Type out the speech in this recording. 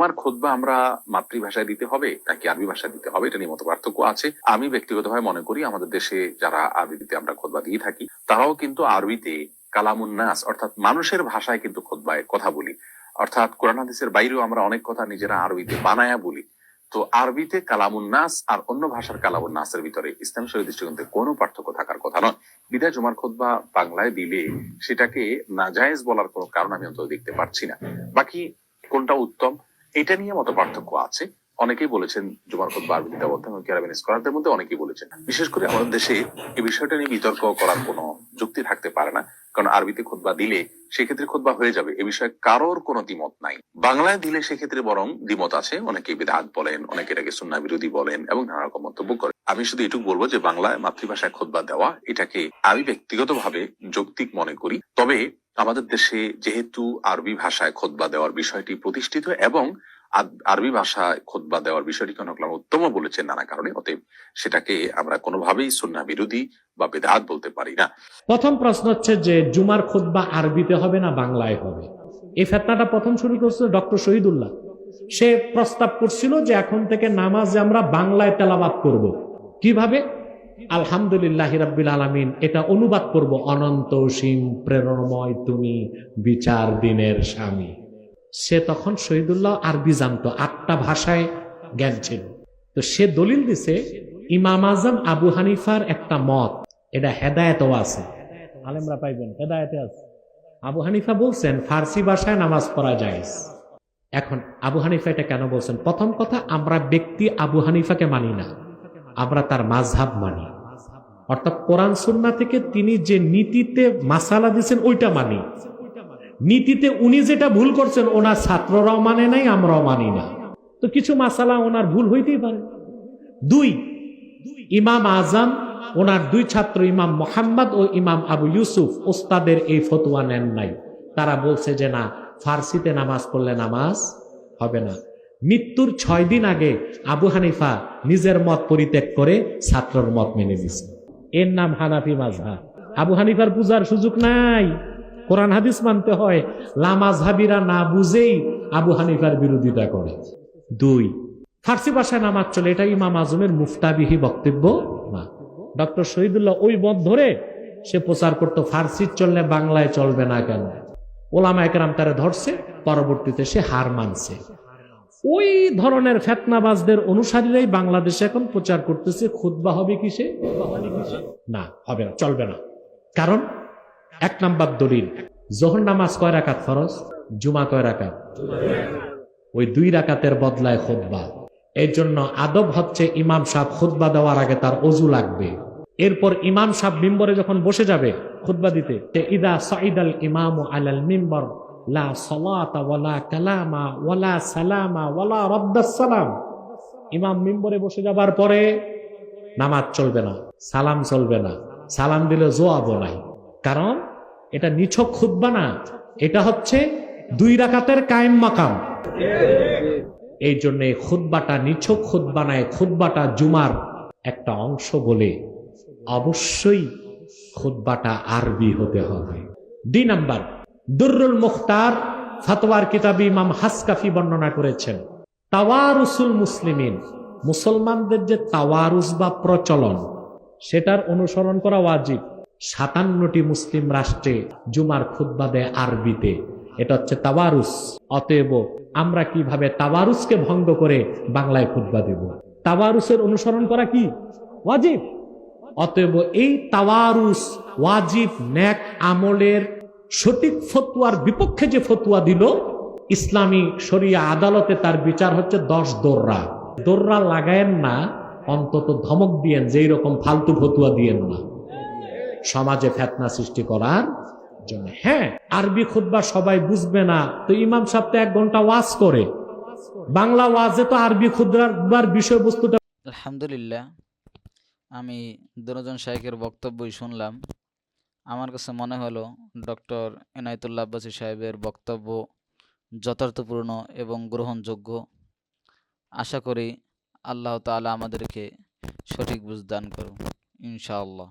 জুমার খুতবা আমরা মাতৃভাষায় দিতে হবে নাকি আরবি ভাষায় দিতে হবে, এটা নিয়ে মত পার্থক্য আছে। আমি ব্যক্তিগতভাবে মনে করি আমাদের দেশে যারা আরবিতে আমরা খুতবা দিয়ে থাকি তারাও কিন্তু আরবিতে কালামুন নাস অর্থাৎ মানুষের ভাষায় কিন্তু খুতবায় কথা বলি, অর্থাৎ কোরআন হাদিসের বাইরেও আমরা অনেক কথা নিজেরা আরবিতে বানায়া বলি। তো আরবিতে কালামুন নাস আর অন্য ভাষার কালামুন নাসের ভিতরে ইসলাম শরীয়ত দৃষ্টিকোণে কোনো পার্থক্য থাকার কথা নয়। বিধায় জুমার খুতবা বাংলায় দিলে সেটাকে নাজায়েজ বলার কোনো কারণ আমি অন্তত দেখতে পারছি না। বাকি কোনটা উত্তম এটা নিয়ে মত পার্থক্য আছে। অনেকেই বলেছেন জুমার খুতবা আরবিতে দেওয়া উত্তম, আরবিয়ান স্কলারদের মধ্যে অনেকেই বলেছেন। বিশেষ করে আমাদের দেশে এই বিষয়টা নিয়ে বিতর্ক করার কোনো যুক্তি থাকতে পারে না, কারণ আরবিতে খুতবা দিলে সেক্ষেত্রে খুতবা হয়ে যাবে এ বিষয়ে কারোর কোনো দ্বিমত নাই। বাংলায় দিলে সেক্ষেত্রে বরং দ্বিমত আছে, অনেকে বিদআত বলেন, অনেকে এটাকে সুন্নাহ বিরোধী বলেন এবং নানা রকম মন্তব্য করেন। আমি শুধু এটুকু বলবো যে বাংলায় মাতৃভাষায় খুতবা দেওয়া এটাকে আমি ব্যক্তিগতভাবে যৌক্তিক মনে করি। তবে আমাদের দেশে যেহেতু আরবি ভাষায় খুতবা দেওয়ার বিষয়টি প্রতিষ্ঠিত এবং আরবি ভাষায় খুতবা দেওয়ার বিষয়টি কেন উত্তম বলেছেন নানা কারণে, অতএব সেটাকে আমরা কোনোভাবেই সুন্নাহ বিরোধী বা বিদআত বলতে পারি না। প্রথম প্রশ্ন হচ্ছে যে জুমার খুতবা আরবিতে হবে না বাংলায় হবে। এই ফতোয়াটা প্রথম শুরু করছিল ডক্টর শহীদুল্লাহ। সে প্রস্তাব করছিল যে এখন থেকে নামাজে আমরা বাংলায় তেলাওয়াত করব। কিভাবে? আলহামদুলিল্লাহি রাব্বিল আলামিন এটা অনুবাদ করব, অনন্ত অসীম প্রেরণময় তুমি বিচার দিনের স্বামী। সে তখন শহীদুল্লাহ আরবি জানতো, 8টা ভাষায় জ্ঞান ছিল। তো সে দলিল দিছে ইমাম আজম আবু হানিফার একটা মত, এটা হেদায়েতও আছে, আলেমরা পাইবেন হেদায়েতে আছে। আবু হানিফা বলছেন ফার্সি ভাষায় নামাজ পড়া যায়। এখন আবু হানিফা এটা কেন বলছেন? প্রথম কথা, আমরা ব্যক্তি আবু হানিফাকে মানি না, আমরা তার মাযহাব মানি। অর্থাৎ কোরআন সুন্নাহ থেকে তিনি যে নীতিতে মাসালা দিয়েছেন ওইটা মানি। নীতিতে উনি যেটা ভুল করছেন ওনার ছাত্ররাও মানে নাই, আমরাও মানি না। তো কিছু মাসালা ওনার ভুল হইতেই পারে। 2, ইমাম আজম ওনার 2 ছাত্র ইমাম মোহাম্মদ ও ইমাম আবু ইউসুফ ওস্তাদের এই ফতোয়া নেন নাই। তারা বলছে যে না, ফার্সিতে নামাজ পড়লে নামাজ হবে না। মৃত্যুর 6 দিন আগে আবু হানিফা নিজের মত পরিত্যাগ করে ছাত্রর মত মেনে নিয়েছে। এর নাম হানাফি মাযহাব। আবু হানিফার বুঝার সুযোগ নাই, কোরআন হাদিস মানতে হয়। লামাযহাবিরা না বুঝেই আবু হানিফার বিরোধিতা করে। 2, ফার্সি ভাষায় নামাজ চলে, এটা ইমাম আজমের মুফতাবিহি বক্তব্য না। ডক্টর শহীদুল্লাহ ওই মত ধরে সে প্রচার করতো ফার্সি চললে বাংলায় চলবে না কেন। ওলামা একরাম তারা ধরছে, পরবর্তীতে সে হার মানছে। ওই ধরনের ফিতনাবাজদের অনুসারীরাই বাংলাদেশে এখন প্রচার করতেছে খুতবা হবে কিসে, না হবে না, চলবে না। কারণ 1 নাম্বার দলিল, যোহর নামাজ কয় রাকাত ফরজ, জুমা কয় রাকাত, ওই 2 রাকাতের বদলায় খুতবা। এর জন্য আদব হচ্ছে ইমাম সাহেব খুতবা দেওয়ার আগে তার ওযু লাগবে। এরপর ইমাম সাহেব মিম্বরে যখন বসে যাবে খুতবা দিতে, ইদা সাইদাল ইমামু আলাল মিম্বর লা সালাতা ওয়ালা কালামা ওয়ালা সালামা ওয়ালা রাদ্দাস সালাম। ইমাম মিম্বরে বসে যাবার পরে নামাজ চলবে না, সালাম চলবে না, সালাম দিলে জবাবও নাই। কারণ এটা নিছক খুতবা না, এটা হচ্ছে 2 রাকাতের কায়েম মাকাম। এই জন্য খুতবাটা নিছক খুতবা নয়, খুতবাটা জুমার একটা অংশ বলে অবশ্যই খুতবাটা আরবি হতে হবে। 2 নাম্বার, দুররুল মুখতার ফতোয়ার কিতাবে ইমাম হাসকাফি বর্ণনা করেছেন তাওয়ারুসুল মুসলিমিন, মুসলমানদের যে তাওয়ারুস বা প্রচলন সেটার অনুসরণ করা ওয়াজিব। 57টি মুসলিম রাষ্ট্রে জুমার খুতবা দেয় আরবিতে, এটা হচ্ছে তাওয়ারুস। অতএব আমরা কিভাবে তাওয়ারুসকে ভঙ্গ করে বাংলায় খুতবা দেব? তাওয়ারুসের অনুসরণ করা কি ওয়াজিব। অতএব এই তাওয়ারুস ওয়াজিব নেক আমলের সঠিক ফতোয়ার বিপক্ষে যে ফতোয়া দিল, ইসলামী শরিয়া আদালতে তার বিচার হচ্ছে 10 দোররা। দোররা লাগায়েন না, অন্তত ধমক দিয়েন যে এইরকম ফালতু ফতোয়া দিয়েন না, সমাজে ফিতনা সৃষ্টি করার জন্য। হ্যাঁ, আরবি খুতবা সবাই বুঝবে না, তো ইমাম সাহেব তো 1 ঘন্টা ওয়াজ করে, বাংলা ওয়াজে তো আরবি খুতবার বিষয়বস্তুটা। আলহামদুলিল্লাহ, আমি দুজন শাইখের বক্তব্যই শুনলাম। আমার কাছে মনে হলো ডক্টর এনায়েতুল্লাহ আব্বাসী সাহেবের বক্তব্য যথার্থপূর্ণ এবং গ্রহণযোগ্য। আশা করি আল্লাহ তাআলা আমাদেরকে সঠিক বুঝ দান করুন ইনশাআল্লাহ।